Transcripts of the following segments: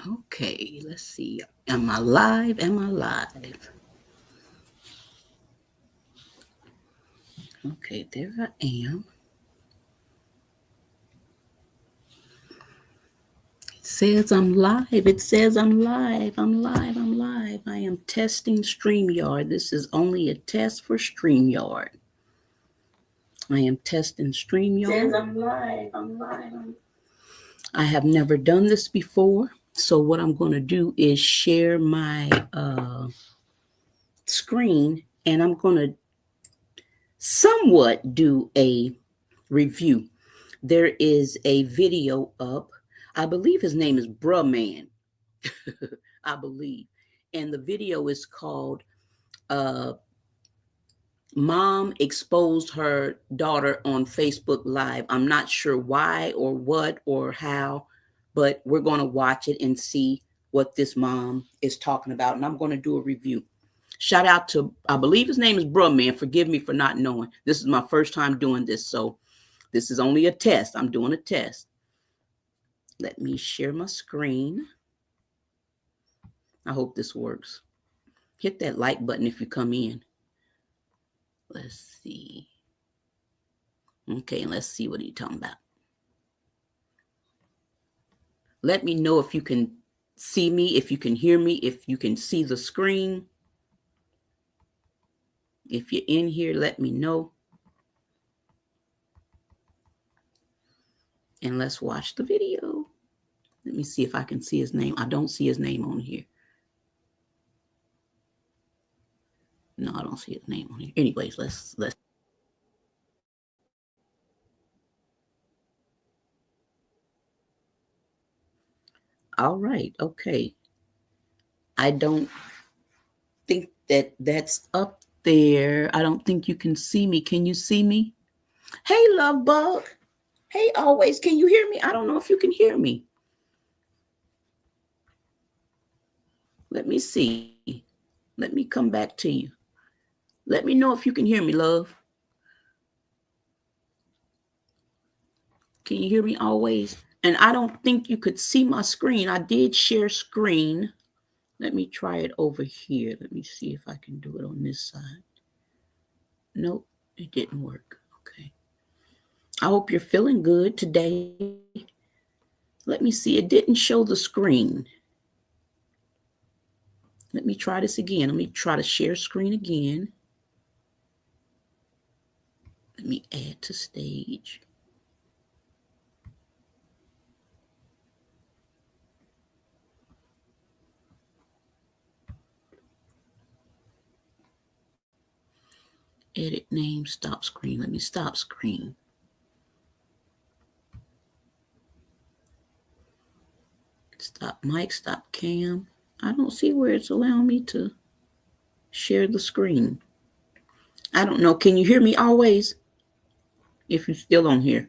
Okay, let's see. Am I live? Am I live? Okay, there I am. It says I'm live. It says I'm live. I'm live. I'm live. I am testing StreamYard. This is only a test for StreamYard. I am testing StreamYard. It says I'm live. I'm live. I have never done this before. So what I'm going to do is share my screen, and I'm going to somewhat do a review. There is a video up. I believe his name is Brahman. I believe. And the video is called Mom Exposed Her Daughter on Facebook Live. I'm not sure why or what or how, but we're going to watch it and see what this mom is talking about. And I'm going to do a review. Shout out to, I believe his name is Brahman. Forgive me for not knowing. This is my first time doing this. So this is only a test. I'm doing a test. Let me share my screen. I hope this works. Hit that like button if you come in. Let's see. Okay, let's see what he's talking about. Let me know if you can see me, if you can hear me, if you can see the screen. If you're in here, let me know. And let's watch the video. Let me see if I can see his name. I don't see his name on here. No, I don't see his name on here. Anyways, let's. All right. Okay. I don't think that's up there. I don't think you can see me. Can you see me? Hey, love bug. Hey, always. Can you hear me? I don't know if you can hear me. Let me see. Let me come back to you. Let me know if you can hear me, love. Can you hear me always? And I don't think you could see my screen. I did share screen. Let me try it over here. Let me see if I can do it on this side. Nope, it didn't work. Okay. I hope you're feeling good today. Let me see. It didn't show the screen. Let me try this again. Let me try to share screen again. Let me add to stage. Edit name, stop screen. Let me stop screen. Stop mic, stop cam. I don't see where it's allowing me to share the screen. I don't know. Can you hear me always? If you're still on here.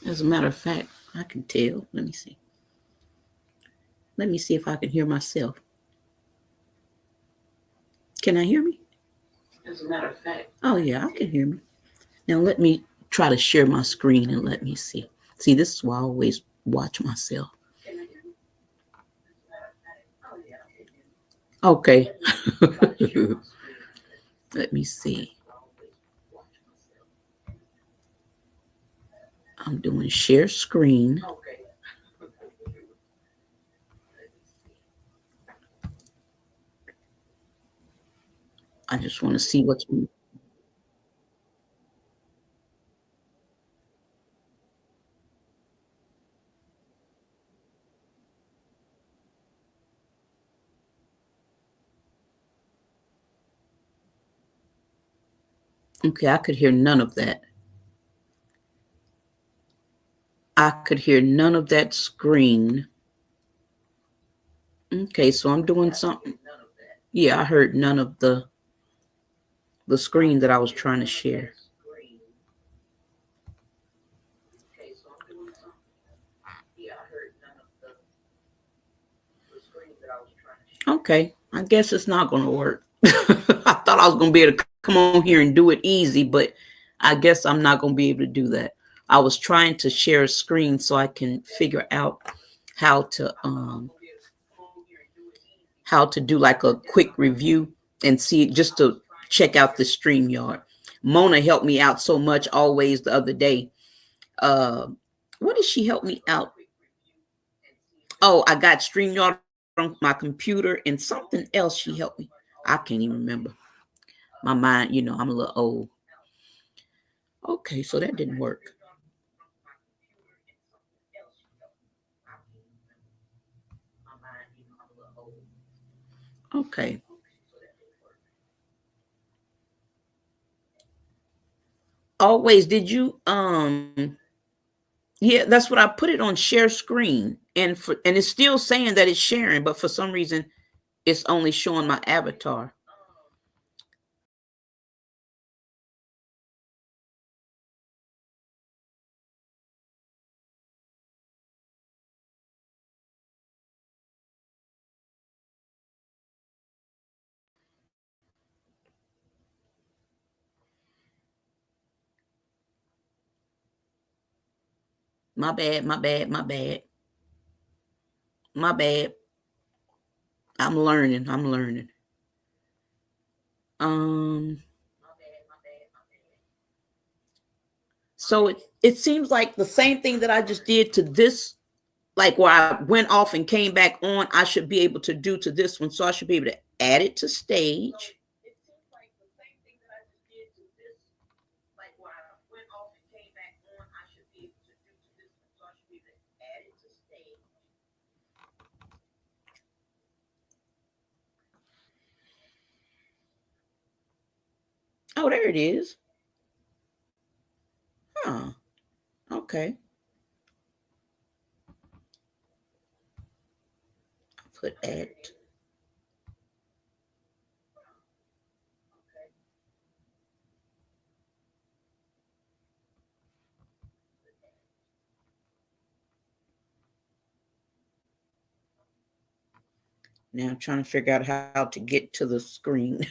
As a matter of fact, I can tell. Let me see. Let me see if I can hear myself. Can I hear me? As a matter of fact. Oh, yeah, I can hear me. Now let me try to share my screen and let me see. See, this is why I always watch myself. Can I hear me? Oh, yeah, I can hear me. Okay. Let me see. I'm doing share screen. I just want to see what's. Okay, I could hear none of that. I could hear none of that screen. Okay, so I'm doing something. Yeah, I heard none of the screen that I was trying to share. Okay, I guess it's not going to work. I thought I was going to be able to come on here and do it easy, but I guess I'm not going to be able to do that. I was trying to share a screen so I can figure out how to um how to do like a quick review and see, just to check out the StreamYard. Mona helped me out so much always the other day. Uh, what did she help me out? Oh, I got StreamYard from my computer and something else she helped me. I can't even remember. My mind, I'm a little old. Okay, so that didn't work. Okay. Always, did you yeah, that's what I put it on share screen, and it's still saying that it's sharing, but for some reason it's only showing my avatar. My bad, my bad, my bad. My bad. I'm learning. I'm learning. Um so it seems like the same thing that I just did to this, like where I went off and came back on, I should be able to do to this one. So I should be able to add it to stage. Oh, there it is. Huh. Okay. Put add. Now I'm trying to figure out how to get to the screen.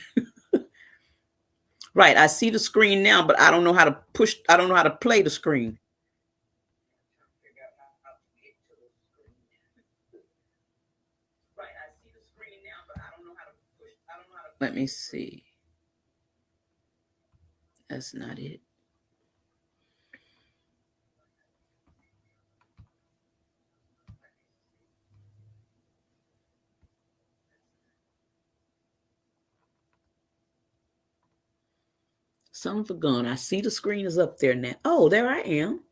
Right. I see the screen now, but I don't know how to push. I don't know how to play the screen. Let me see. That's not it. Son of a gun. I see the screen is up there now. Oh, there I am.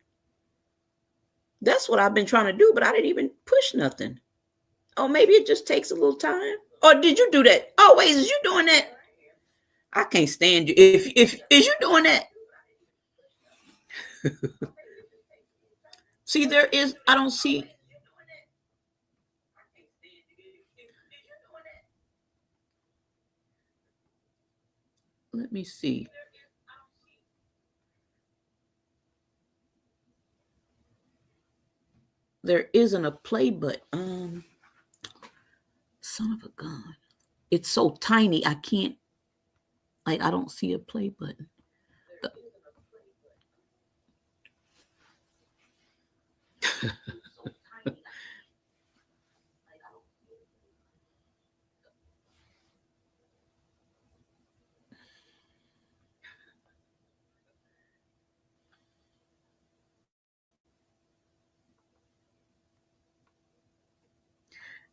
That's what I've been trying to do, but I didn't even push nothing. Oh, maybe it just takes a little time. Or did you do that? Oh, wait, is you doing that? I can't stand you. If is you doing that? See, there is. I don't see. Let me see. There isn't a play button. Son of a gun. It's so tiny. I can't. Like, I don't see a play button.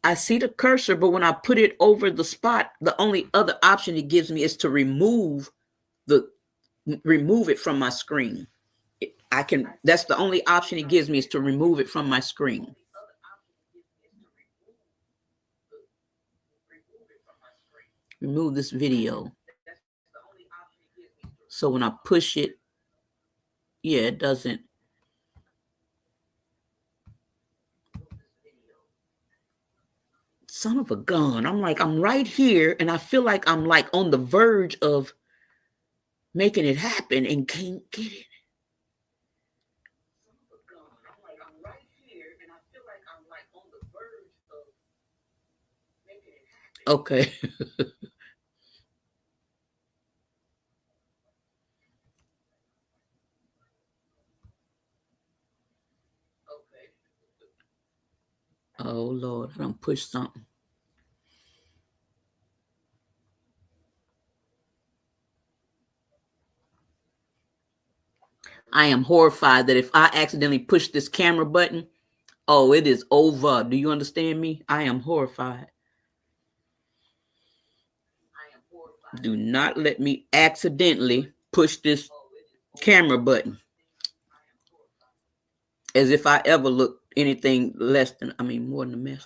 I see the cursor, but when I put it over the spot, the only other option it gives me is to the remove it from my screen. I can. That's the only option it gives me, is to remove it from my screen. Remove this video. So when I push it, yeah, it doesn't. Son of a gun. I'm like, I'm right here, and I feel like I'm like on the verge of making it happen and can't get it. Okay. Oh Lord, I done pushed something. I am horrified that if I accidentally push this camera button, oh, it is over. Do you understand me? I am horrified. Do not let me accidentally push this camera button. As if I ever look anything less than, I mean, more than a mess.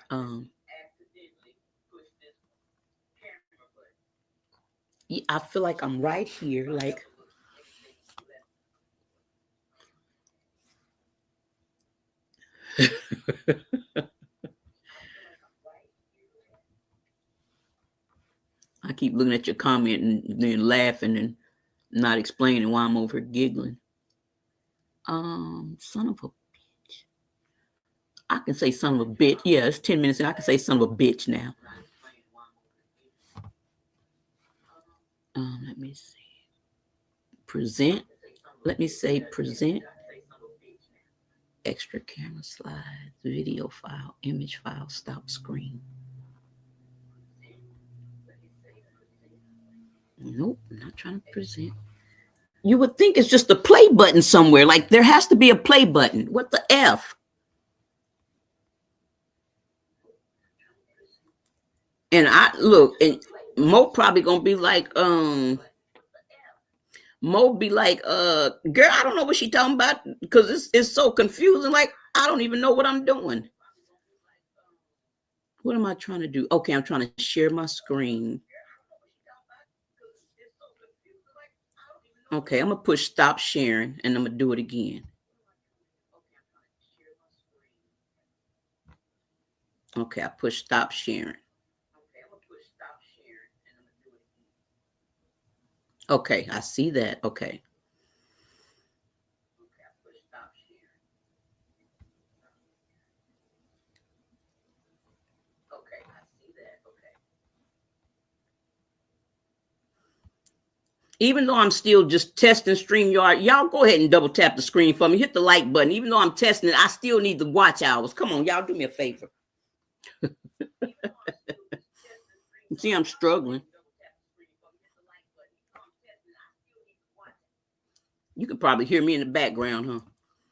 Yeah, I feel like I'm right here. Like, I keep looking at your comment and then laughing and not explaining why I'm over giggling. Son of a bitch. I can say son of a bitch. Yeah, it's 10 minutes and I can say son of a bitch now. Let me see. Present. Let me say present. Extra camera slides, video file, image file, stop screen. Nope, I'm not trying to present. You would think it's just a play button somewhere. Like there has to be a play button. What the F? And I look, and Mo probably gonna be like, Mo be like, girl, I don't know what she talking about because it's so confusing. Like, I don't even know what I'm doing. What am I trying to do? Okay, I'm trying to share my screen. Okay, I'm gonna push stop sharing and I'm gonna do it again. Okay, I push stop sharing. Okay, I see that. Okay. Even though I'm still just testing StreamYard, y'all go ahead and double tap the screen for me. Hit the like button. Even though I'm testing it, I still need the watch hours. Come on, y'all do me a favor. See, I'm struggling. You could probably hear me in the background, huh?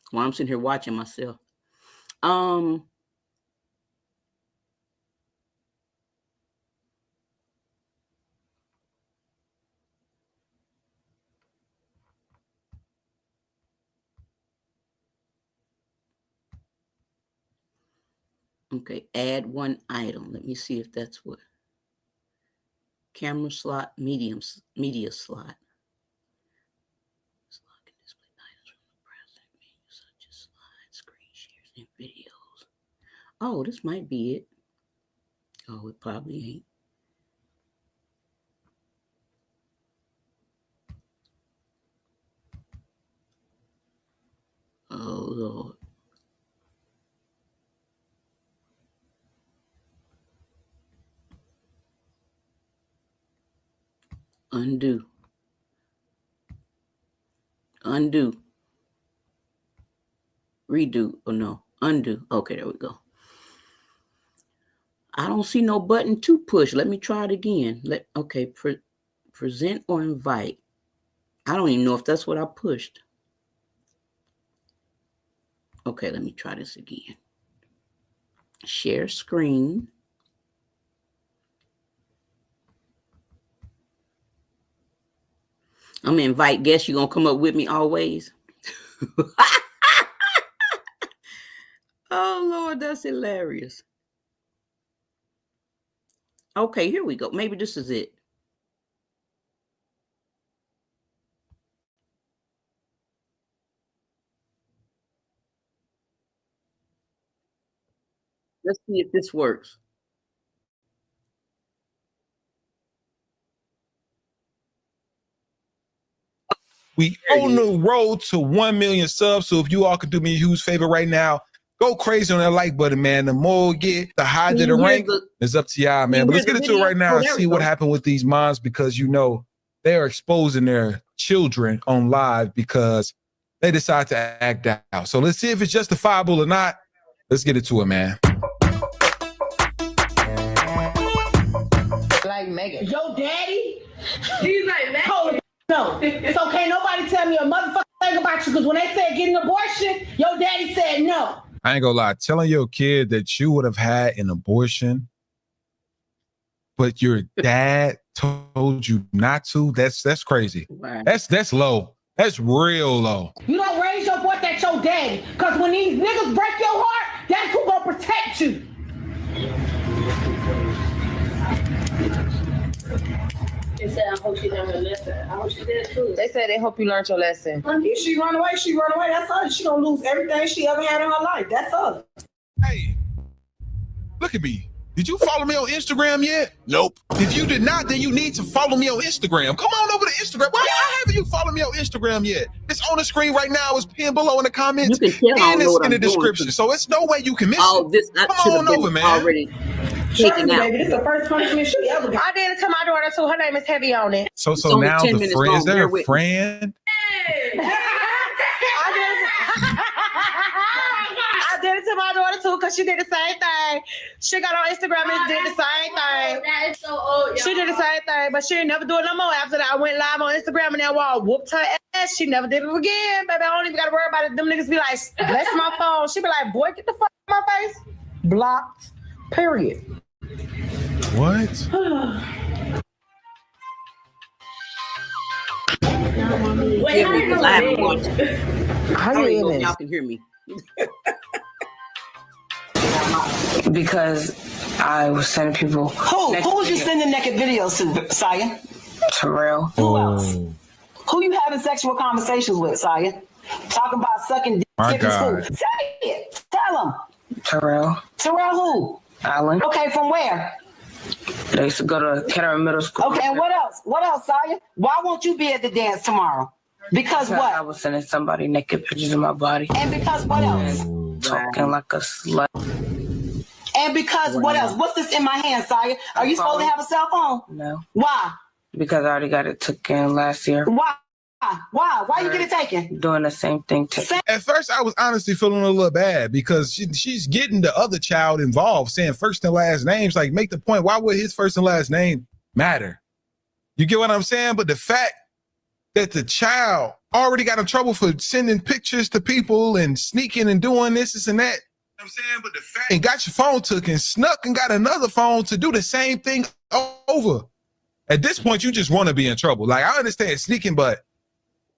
While I'm sitting here watching myself. Okay, add one item. Let me see if that's what. Camera slot, media slot. Slot can display items from the present menu, such as slides, screen shares, and videos. Oh, this might be it. Oh, it probably ain't. Oh, Lord. Undo. Undo. Redo. Oh, no. Undo. Okay, there we go. I don't see no button to push. Let me try it again. Okay, present or invite. I don't even know if that's what I pushed. Okay, let me try this again. Share screen. I'm gonna invite guests. You gonna come up with me always? Oh Lord, that's hilarious. Okay, here we go. Maybe this is it. Let's see if this works. We on the road to 1 million subs. So if you all could do me a huge favor right now, Go crazy on that like button, man. The more you get, the higher the rank. It's up to y'all, man. But let's get into it right now and see what happened with these moms, because you know they are exposing their children on live because they decide to act out. So let's see if it's justifiable or not. Let's get into it, man. Like Megan. Yo, daddy? He's like, man. Hold no. So can't nobody tell me a motherfucking thing about you, because when they said get an abortion, your daddy said no. I ain't gonna lie, telling your kid that you would have had an abortion, but your dad told you not to, that's crazy. Wow. That's low. That's real low. You don't raise your voice at your daddy, because when these niggas break your heart, that's who gonna protect you. They said, I hope she learned her lesson. I hope she did too. They said they hope you learned your lesson. If she run away, she run away. That's her. She gonna lose everything she ever had in her life. That's her. Hey, look at me. Did you follow me on Instagram yet? Nope. If you did not, then you need to follow me on Instagram. Come on over to Instagram. Why haven't you followed me on Instagram yet? It's on the screen right now. It's pinned below in the comments. You can tell and it's in the description. So it's no way you can miss it. This Come on over, man. Already taken out. Baby, this is the first punishment she ever got. I did it to my daughter too. Her name is Heavy on it. So now the friend, is there a friend? I did it to my daughter too, because she did the same thing. She got on Instagram and did the same thing. That is so old, She did the same thing, but she didn't never do it no more. After that, I went live on Instagram and that wall whooped her ass. She never did it again. Baby, I don't even got to worry about it. Them niggas be like, bless my phone. She be like, boy, get the fuck out of my face. Blocked. Period. What? Wait, how you I don't even know if y'all can hear me. Because I was sending people. Who was you sending naked videos to, Saya? Terrell. Who else? Who you having sexual conversations with, Saya? Talking about sucking dick in school. Say it. Tell them. Terrell. Terrell who? Allen. Okay, from where? They used to go to Kettering Middle School. Okay, and what else? What else, Saya? Why won't you be at the dance tomorrow? Because what? I was sending somebody naked pictures of my body. And because what else? Talking like a slut. And because what else? What's this in my hand, Saya? Are you supposed to have a cell phone? No. Why? Because I already got it taken last year. Why? Why you get it taken? Doing the same thing. At first, I was honestly feeling a little bad because she's getting the other child involved, saying first and last names. Like, make the point. Why would his first and last name matter? You get what I'm saying? But the fact that the child already got in trouble for sending pictures to people and sneaking and doing this and that. You know what I'm saying? But the fact and got your phone took and snuck and got another phone to do the same thing over. At this point, you just want to be in trouble. Like, I understand sneaking, but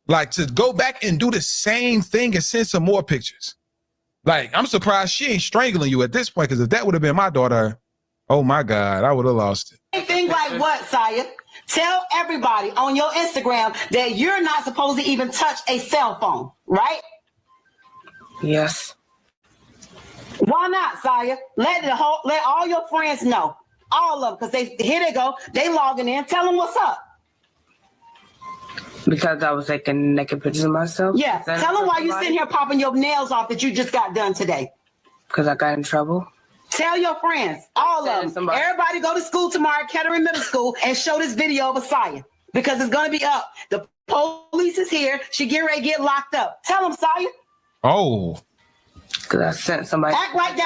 like to go back and do the same thing and send some more pictures. Like, I'm surprised she ain't strangling you at this point, because if that would have been my daughter, oh my God, I would have lost it. Same thing like what, Saya? Tell everybody on your Instagram that you're not supposed to even touch a cell phone, right? Yes. Why not, Saya? Let all your friends know. All of them, because here they go. They logging in. Tell them what's up. Because I was taking naked pictures of myself? Yeah. Tell them why you sitting here popping your nails off that you just got done today. Because I got in trouble? Tell your friends, all of them. Everybody go to school tomorrow at Kettering Middle School and show this video of Saya, because it's going to be up. The police is here. She getting ready to get locked up. Tell them, Saya. Oh. Because I sent somebody. Act like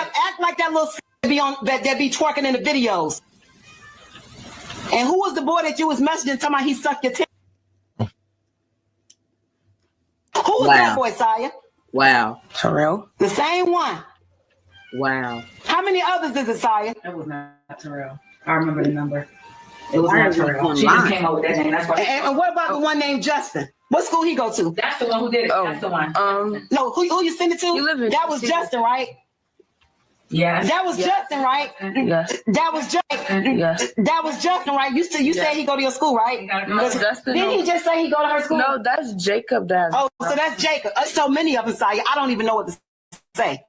that little that be twerking in the videos. And who was the boy that you was messaging talking about he sucked your titty? Who was that boy, Saya? Wow. Terrell. The same one. Wow. How many others is it, Saya? That was not Terrell. I remember the number. It was not Terrell. She just came up with that name. That's why. And what about the one named Justin? What school he go to? That's the one who did it. That's the one. No, who you send it to? That was Justin, right? Yeah. That was Justin, right? Yes. That was Justin. Yes. That was Justin, right? You said he go to your school, right? No, Justin. Didn't he just say he go to her school? No, that's Jacob. Oh, so that's Jacob. So many of them, Saya. I don't even know what to say.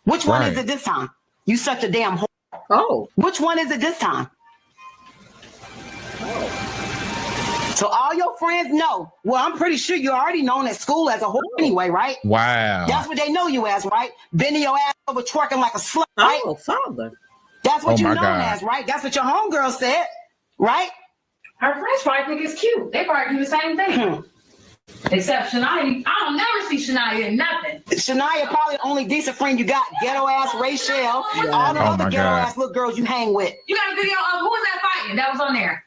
Which one is it this time? You such a damn whore. Oh. Which one is it this time? So all your friends know. Well, I'm pretty sure you're already known at school as a whore anyway, right? Wow. That's what they know you as, right? Bending your ass over, twerking like a slut, right? Oh, father. That's what Oh, you're my known God. as, right? That's what your homegirl said, right? Her friends probably think it's cute. They probably do the same thing. Except Shania. I don't never see Shania in nothing. Shania probably the only decent friend you got. Ghetto ass Rachel, all the Oh, other my ghetto God. ass little girls you hang with. You got a video of who was that fighting that was on there?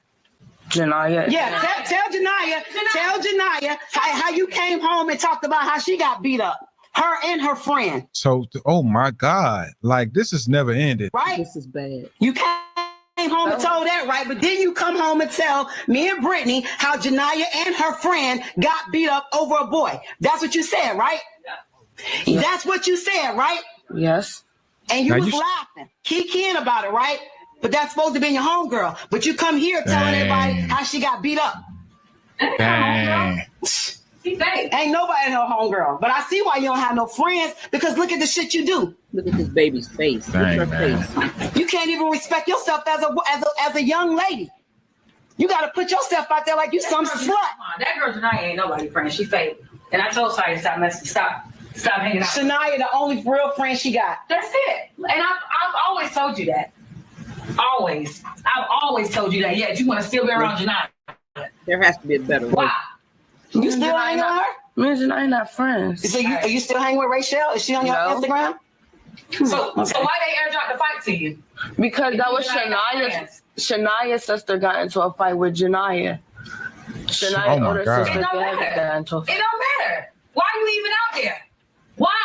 Janaya. Yeah, tell Janaya how you came home and talked about how she got beat up. Her and her friend. So, oh my God, like this has never ended. Right? This is bad. You came home and told that, right? But then you come home and tell me and Brittany how Janaya and her friend got beat up over a boy. That's what you said, right? Yeah. That's what you said, right? Yes. And you was laughing, kikiing about it, right? But that's supposed to be your homegirl. But you come here telling everybody how she got beat up. Dang. Ain't nobody no homegirl. But I see why you don't have no friends, because look at the shit you do. Look at this baby's face. Dang, Look at her man. face. You can't even respect yourself as a young lady. You got to put yourself out there like you some slut. That girl Janaya ain't nobody friend. She fake. And I told Saya to stop hanging out. Shania, the only real friend she got. That's it. And I've always told you that. Always. I've always told you that. Yet you want to still be around Janaya. There has to be a better way. Why? You still hanging with her? Me and Janaya not friends. So are you still hanging with Rachel? Is she on your No. Instagram? So why they airdrop the fight to you? Because that was Shania's sister got into a fight with Janaya. Shania's Oh, my older God. sister It don't got matter. into a It fight. don't matter. Why are you even out there? Why?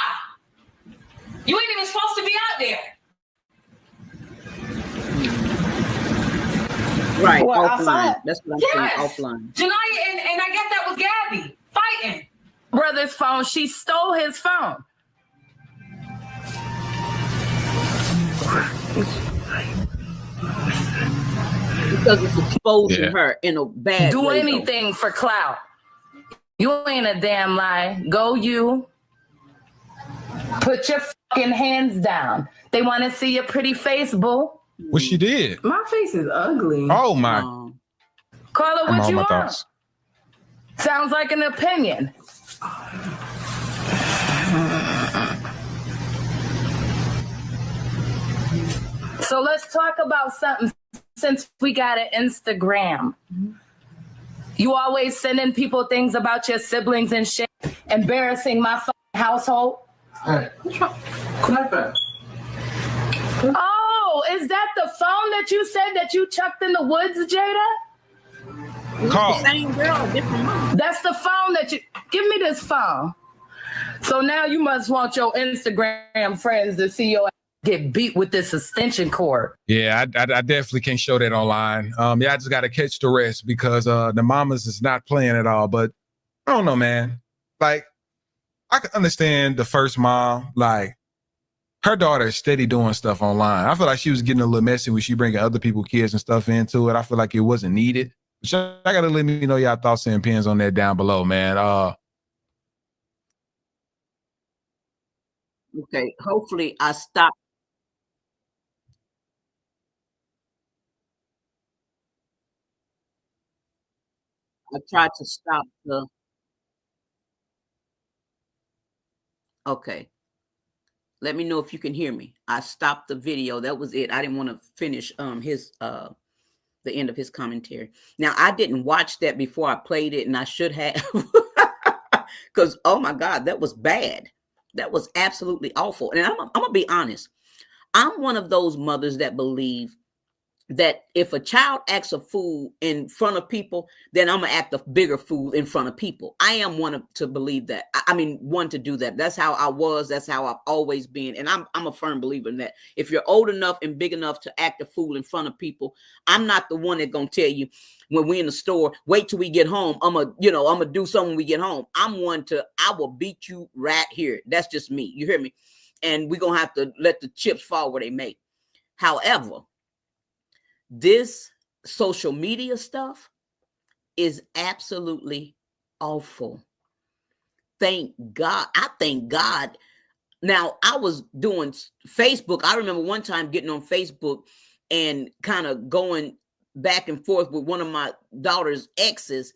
You ain't even supposed to be out there. Right, Well, offline. outside. That's what I'm Yes. saying, offline. Janaya and I guess that was Gabby fighting. Brother's phone. She stole his phone. Because it's exposing her in a bad Do way. anything for clout. You ain't a damn lie. Go you. Put your fucking hands down. They want to see your pretty face, boo. What she did? My face is ugly. Oh my. Call it I'm what on you my want. thoughts. Sounds like an opinion. So let's talk about something since we got an Instagram. You always sending people things about your siblings and shit, embarrassing my fucking household. Hey, Oh, is that the phone that you said that you chucked in the woods, Jada? Call. Same girl, different mom. That's the phone that you give me this phone. So now you must want your Instagram friends to see your ass get beat with this extension cord. Yeah, I definitely can't show that online. Yeah, I just got to catch the rest because the mamas is not playing at all. But I don't know, man. Like, I can understand the first mom. Like, her daughter is steady doing stuff online. I feel like she was getting a little messy when she bringing other people's kids and stuff into it. I feel like it wasn't needed. But I got to let me know y'all thoughts and opinions on that down below, man. Okay, hopefully I stop. I tried to stop the. Okay. Let me know if you can hear me. I stopped the video. That was it. I didn't want to finish the end of his commentary. Now, I didn't watch that before I played it, and I should have. Because, oh my God, that was bad. That was absolutely awful. And I'm going to be honest. I'm one of those mothers that believe that if a child acts a fool in front of people, then I'm going to act a bigger fool in front of people. I am one to believe that. One to do that. That's how I was. That's how I've always been. And I'm a firm believer in that. If you're old enough and big enough to act a fool in front of people, I'm not the one that's going to tell you when we're in the store, wait till we get home. I'm going to do something when we get home. I will beat you right here. That's just me. You hear me? And we're going to have to let the chips fall where they may. However, this social media stuff is absolutely awful. Thank God. I thank God. Now, I was doing Facebook. I remember one time getting on Facebook and kind of going back and forth with one of my daughter's exes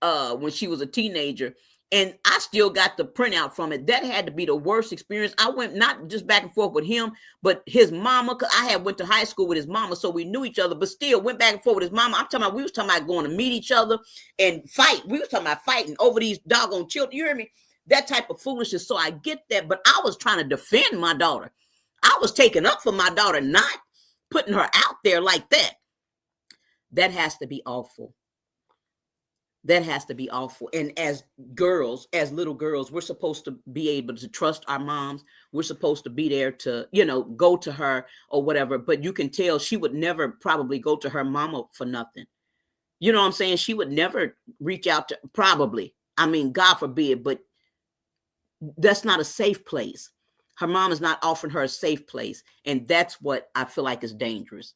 when she was a teenager. And I still got the printout from it. That had to be the worst experience. I went not just back and forth with him, but his mama. Cause I had went to high school with his mama, so we knew each other, but still went back and forth with his mama. We was talking about going to meet each other and fight. We was talking about fighting over these doggone children. You hear me? That type of foolishness. So I get that, but I was trying to defend my daughter. I was taking up for my daughter, not putting her out there like that. That has to be awful. That has to be awful. And as girls, as little girls, we're supposed to be able to trust our moms. We're supposed to be there to, go to her or whatever. But you can tell she would never probably go to her mama for nothing. You know what I'm saying? She would never reach out to, probably. I mean, God forbid, but that's not a safe place. Her mom is not offering her a safe place. And that's what I feel like is dangerous.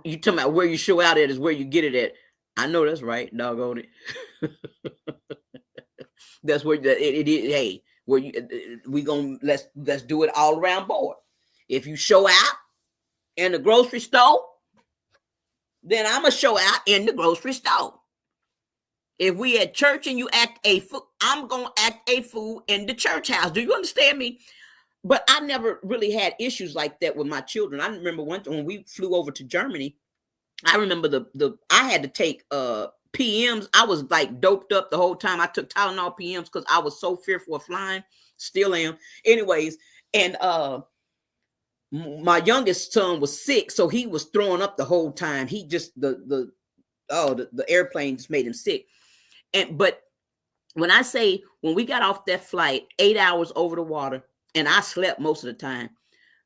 You talking about where you show out at is where you get it at. I know that's right, doggone it. That's where it is. Hey, where let's do it all around board. If you show out in the grocery store, then I'm gonna show out in the grocery store. If we at church and you act a fool, I'm gonna act a fool in the church house. Do you understand me? But I never really had issues like that with my children. I remember once when we flew over to Germany, I remember I had to take PMs. I was like doped up the whole time. I took Tylenol PMs because I was so fearful of flying. Still am. Anyways, and my youngest son was sick, so he was throwing up the whole time. He just the airplane just made him sick. But when I say when we got off that flight, 8 hours over the water. And I slept most of the time.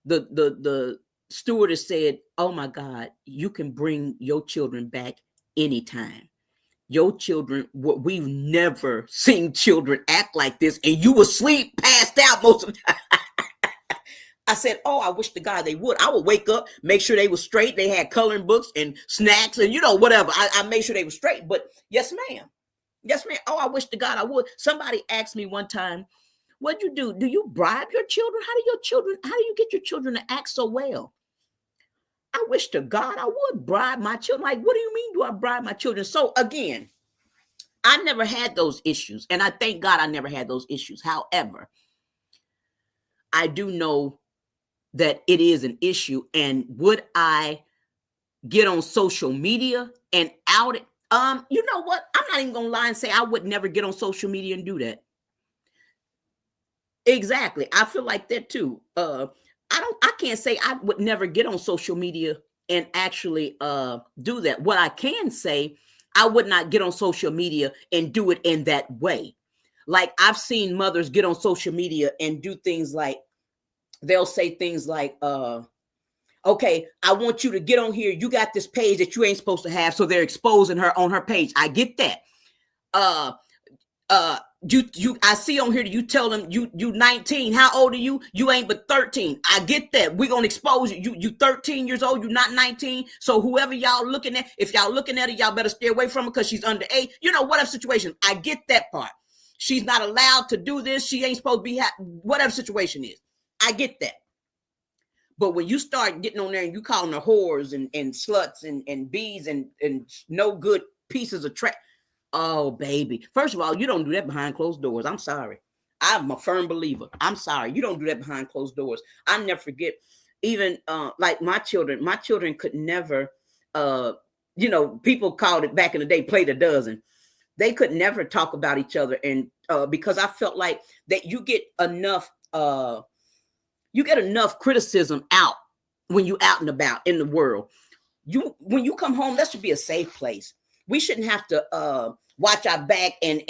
The stewardess said, "Oh my God, you can bring your children back anytime. Your children, we've never seen children act like this, and you will sleep passed out most of the time." I said, "Oh, I wish to God they would. I would wake up, make sure they were straight. They had coloring books and snacks and whatever. I made sure they were straight. But yes, ma'am. Yes, ma'am. Oh, I wish to God I would." Somebody asked me one time, "What'd you do? Do you bribe your children? How do you get your children to act so well?" I wish to God I would bribe my children. Like, what do you mean do I bribe my children? So again, I never had those issues. And I thank God I never had those issues. However, I do know that it is an issue. And would I get on social media and out it? You know what? I'm not even gonna lie and say I would never get on social media and do that. Exactly. I feel like that too. I can't say I would never get on social media and actually do that. What I can say, I would not get on social media and do it in that way. Like I've seen mothers get on social media and do things like, they'll say things like, "Okay, I want you to get on here. You got this page that you ain't supposed to have." So they're exposing her on her page. I get that. I see on here that you tell them you 19. How old are you? You ain't but 13. I get that. We're gonna expose you. You 13 years old, you're not 19. So whoever y'all looking at, if y'all looking at her, y'all better stay away from her because she's underage. Whatever situation. I get that part. She's not allowed to do this. She ain't supposed to be whatever situation is. I get that. But when you start getting on there and you calling her whores and sluts and bees and no good pieces of trash. Oh, baby. First of all, you don't do that behind closed doors. I'm sorry. I'm a firm believer. I'm sorry. You don't do that behind closed doors. I never forget, even like my children could never, people called it back in the day, played a dozen. They could never talk about each other. And because I felt like that you get enough criticism out when you out and about in the world. When you come home, that should be a safe place. We shouldn't have to watch our back and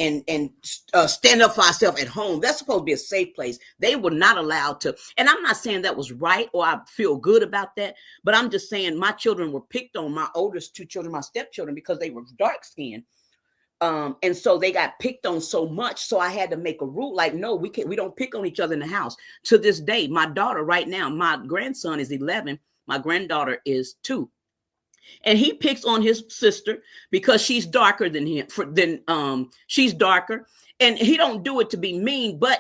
stand up for ourselves at home. That's supposed to be a safe place. They were not allowed to. And I'm not saying that was right or I feel good about that, but I'm just saying my children were picked on, my oldest two children, my stepchildren, because they were dark skinned. And so they got picked on so much. So I had to make a rule like, no, we don't pick on each other in the house. To this day, my daughter right now, my grandson is 11. My granddaughter is 2. And he picks on his sister because she's darker than him. She's darker, and he don't do it to be mean. But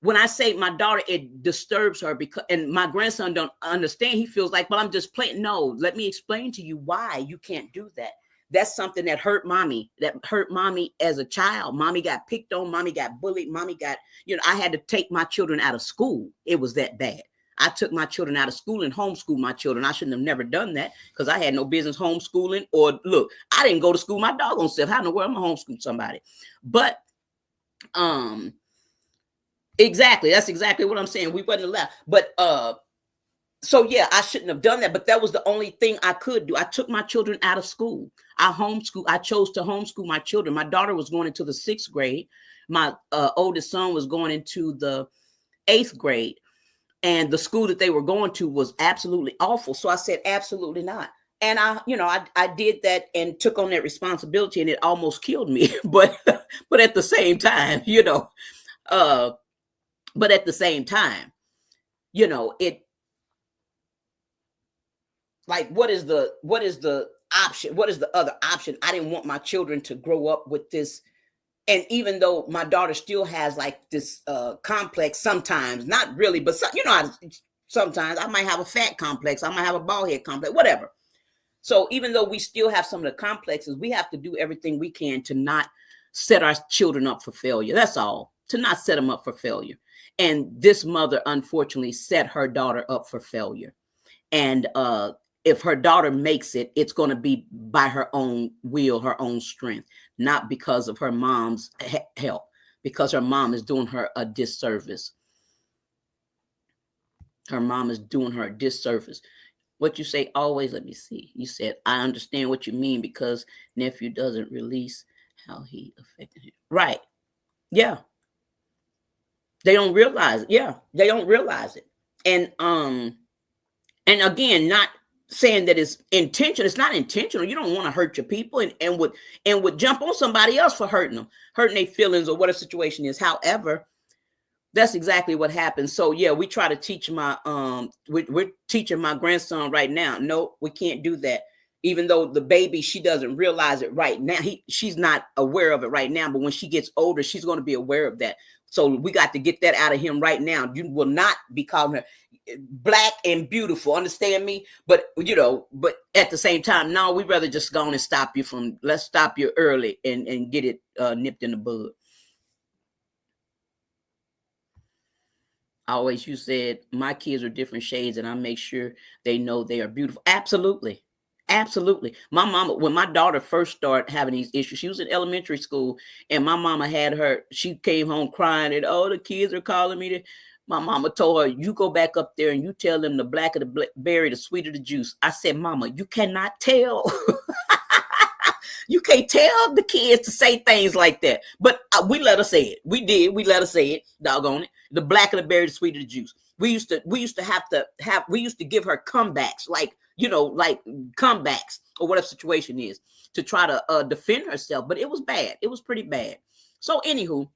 when I say my daughter, it disturbs her because, and my grandson don't understand. He feels like, well, I'm just playing. No, let me explain to you why you can't do that. That's something that hurt mommy as a child. Mommy got picked on. Mommy got bullied. Mommy got, I had to take my children out of school. It was that bad. I took my children out of school and homeschooled my children. I shouldn't have never done that because I had no business homeschooling. Or look, I didn't go to school my doggone self. How in the world am I homeschool somebody? But exactly, that's exactly what I'm saying. We wasn't allowed. But so yeah, I shouldn't have done that. But that was the only thing I could do. I took my children out of school. I chose to homeschool my children. My daughter was going into the 6th grade. My oldest son was going into the 8th grade. And the school that they were going to was absolutely awful. So I said, absolutely not. And I did that and took on that responsibility, and it almost killed me. But at the same time, but at the same time, it, like, what is the option? What is the other option? I didn't want my children to grow up with this. And even though my daughter still has like this complex sometimes, not really, but sometimes I might have a fat complex. I might have a bald head complex, whatever. So even though we still have some of the complexes, we have to do everything we can to not set our children up for failure. That's all, to not set them up for failure. And this mother, unfortunately, set her daughter up for failure. And if her daughter makes it, it's going to be by her own will, her own strength, not because of her mom's help, because her mom is doing her a disservice. Her mom is doing her a disservice. What you say always, let me see. You said, I understand what you mean because nephew doesn't release how he affected him. Right. Yeah. They don't realize it. Yeah. They don't realize it. And again, not saying that it's intentional. It's not intentional. You don't want to hurt your people and would jump on somebody else for hurting their feelings or what a situation is. However, that's exactly what happens. So yeah, we try to teach we're teaching my grandson right now. No, we can't do that. Even though the baby, she doesn't realize it right now. She's not aware of it right now, but when she gets older, she's going to be aware of that. So we got to get that out of him right now. You will not be calling her black and beautiful. Understand me? But but at the same time, no, we'd rather just go on and stop you let's stop you early and get it nipped in the bud. You said my kids are different shades and I make sure they know they are beautiful. Absolutely. Absolutely. My mama, when my daughter first started having these issues, she was in elementary school and my mama she came home crying and, oh, the kids are calling me. My mama told her, you go back up there and you tell them the blacker the berry, the sweeter the juice. I said, Mama, you cannot tell. You can't tell the kids to say things like that. But we let her say it. We did. We let her say it. Doggone it. The blacker the berry, the sweeter the juice. We used to give her comebacks, like comebacks or whatever situation is to try to defend herself. But it was bad. It was pretty bad. So anywho,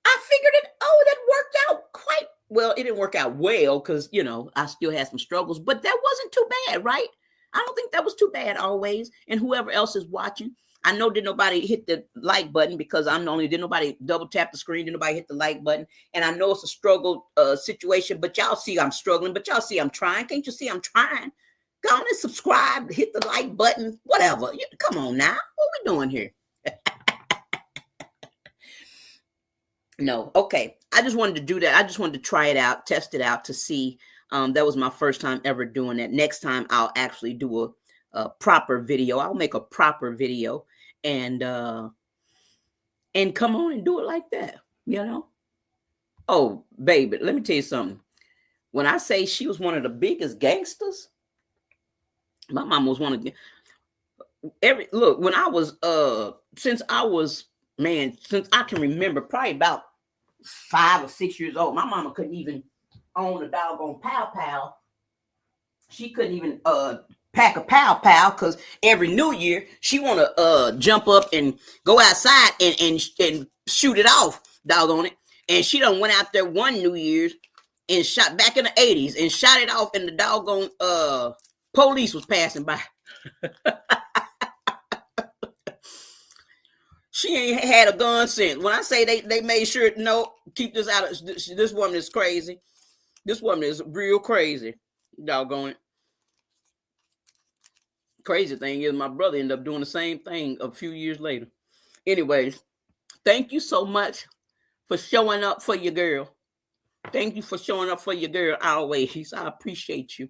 I figured that worked out quite well. It didn't work out well because, I still had some struggles, but that wasn't too bad, right? I don't think that was too bad always. And whoever else is watching, I know did nobody hit the like button because did nobody double tap the screen, did nobody hit the like button. And I know it's a struggle situation, but y'all see I'm struggling, but y'all see I'm trying. Can't you see I'm trying? Go on and subscribe, hit the like button, whatever. Come on now. What we doing here? No. Okay. I just wanted to do that. I just wanted to try it out, test it out to see. That was my first time ever doing that. Next time I'll actually do a proper video. I'll make a proper video and come on and do it like that, Oh, baby, let me tell you something. When I say she was one of the biggest gangsters, my mom was one of them. When I was since I can remember, probably about 5 or 6 years old, my mama couldn't even own a doggone pow. She couldn't even pack a pow because every New Year she want to jump up and go outside and shoot it off, doggone it. And she done went out there one New Year's and shot back in the 80s and shot it off, and the doggone police was passing by. She ain't had a gun since. When I say they made sure, no, keep this out of this woman is crazy. This woman is real crazy. Doggone it. Crazy thing is my brother ended up doing the same thing a few years later. Anyways, thank you so much for showing up for your girl. Thank you for showing up for your girl always. I appreciate you.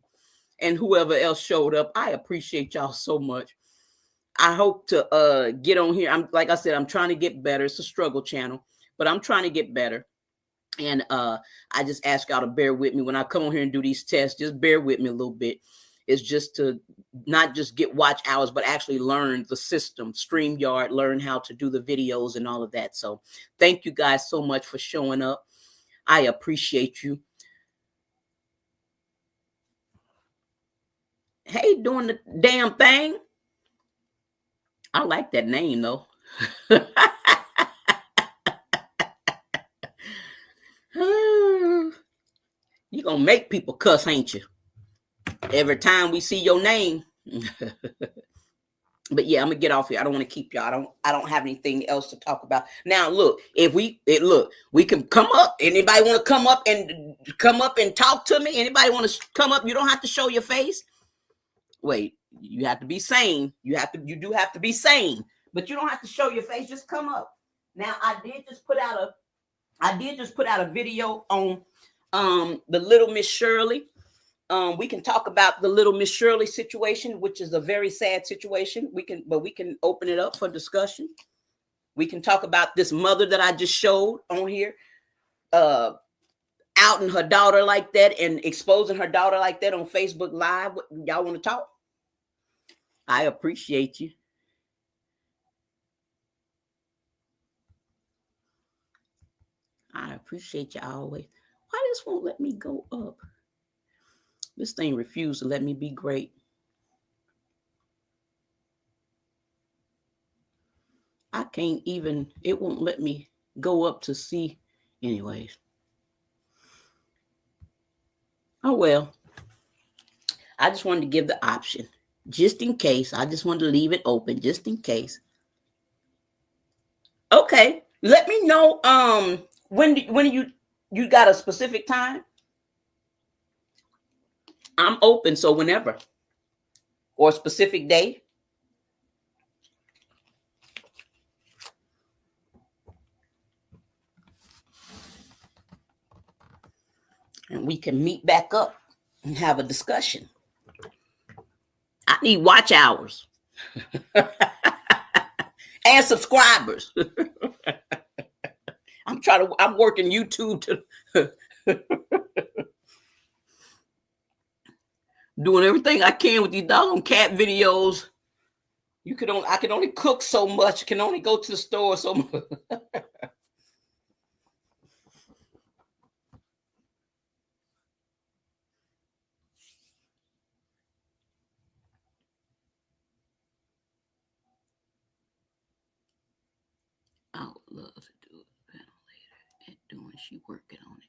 And whoever else showed up, I appreciate y'all so much. I hope to get on here. I'm like I said, I'm trying to get better. It's a struggle channel, but I'm trying to get better. And I just ask y'all to bear with me when I come on here and do these tests. Just bear with me a little bit. It's just to not just get watch hours, but actually learn the system, StreamYard, learn how to do the videos and all of that. So thank you guys so much for showing up. I appreciate you. Hey, doing the damn thing. I like that name though. You're gonna make people cuss, ain't you? Every time we see your name. But yeah, I'm gonna get off here. I don't want to keep y'all. I don't have anything else to talk about. Now, look, we can come up. Anybody want to come up and talk to me? Anybody want to come up? You don't have to show your face. Wait, you have to be sane. You do have to be sane, but you don't have to show your face. Just come up. Now, I did just put out a video on the little Miss Shirley. We can talk about the little Miss Shirley situation, which is a very sad situation. We can open it up for discussion. We can talk about this mother that I just showed on here, outing her daughter like that and exposing her daughter like that on Facebook Live. Y'all want to talk? I appreciate you. I appreciate you always. Why this won't let me go up? This thing refused to let me be great. I can't even, it won't let me go up to see. Anyways. Oh, well. I just wanted to give the option. Just in case. I just wanted to leave it open. Just in case. Okay. Let me know when you got a specific time. I'm open, so whenever. Or a specific day. And we can meet back up and have a discussion. I need watch hours. And subscribers. I'm working YouTube to doing everything I can with these doggone cat videos. I can only cook so much. I can only go to the store so much. I would love to do a panel later at doing. She working on it.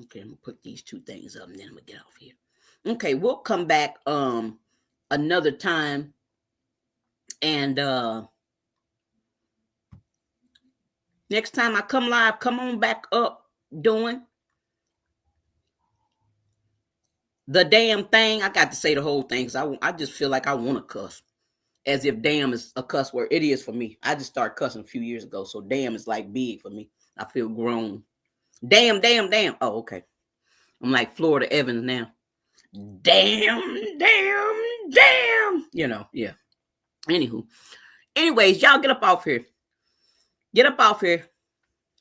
Okay, I'm gonna put these two things up and then I'm gonna get off here. Okay, we'll come back another time. And next time I come live, come on back up doing the damn thing. I got to say the whole thing because I just feel like I want to cuss. As if damn is a cuss word. It is for me. I just started cussing a few years ago. So damn is like big for me. I feel grown. Damn. Oh, okay. I'm like Florida Evans now. Damn. You know, yeah. Anyways, y'all get up off here. Get up off here.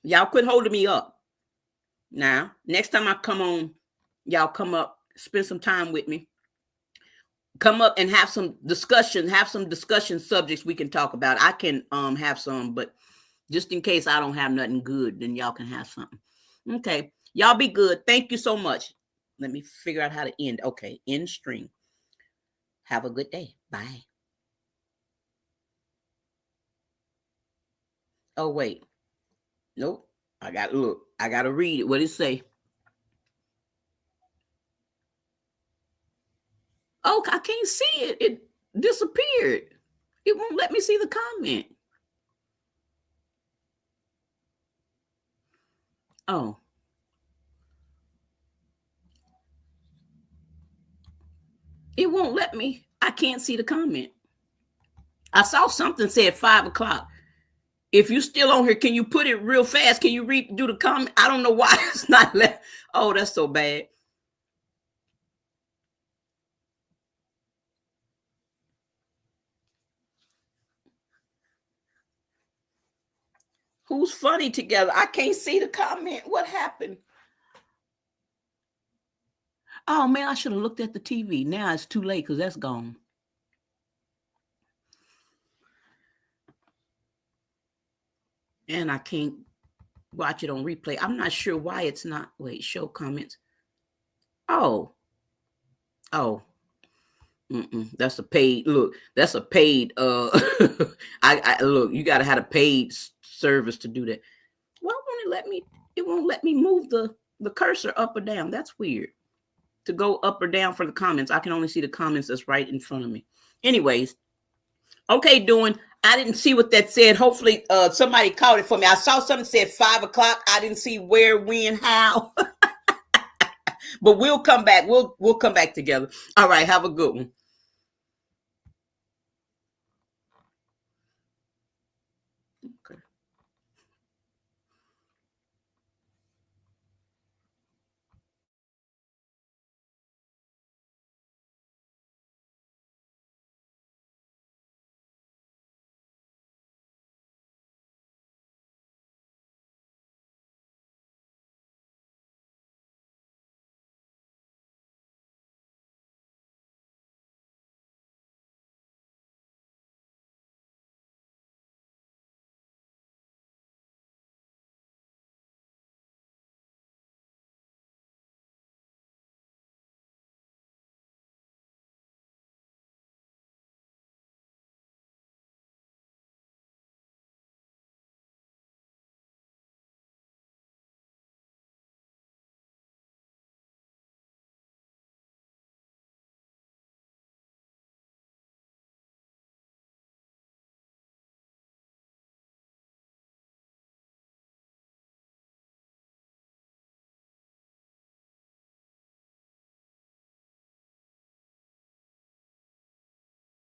Y'all quit holding me up. Now, next time I come on, y'all come up, spend some time with me. Come up and have some discussion subjects we can talk about. I can have some, but just in case I don't have nothing good, then y'all can have something. Okay. Y'all be good. Thank you so much. Let me figure out how to end. Okay. End stream. Have a good day. Bye. Oh, wait. Nope. I got to read it. What did it say? Oh, I can't see it. It disappeared. It won't let me see the comment. Oh. It won't let me. I can't see the comment. I saw something said 5 o'clock. If you still on here, can you put it real fast? Can you do the comment? I don't know why it's not left. Oh, that's so bad. Who's funny together? I can't see the comment. What happened? Oh, man, I should have looked at the TV. Now it's too late because that's gone. And I can't watch it on replay. I'm not sure why it's not. Wait, show comments. Oh. That's a paid look. That's a paid I look, you gotta have a paid service to do that. Why won't it let me? It won't let me move the cursor up or down. That's weird. To go up or down for the comments. I can only see the comments that's right in front of me. Anyways, okay, I didn't see what that said. Hopefully somebody caught it for me. I saw something said 5 o'clock. I didn't see where, when, how. But we'll come back. We'll come back together. All right, have a good one.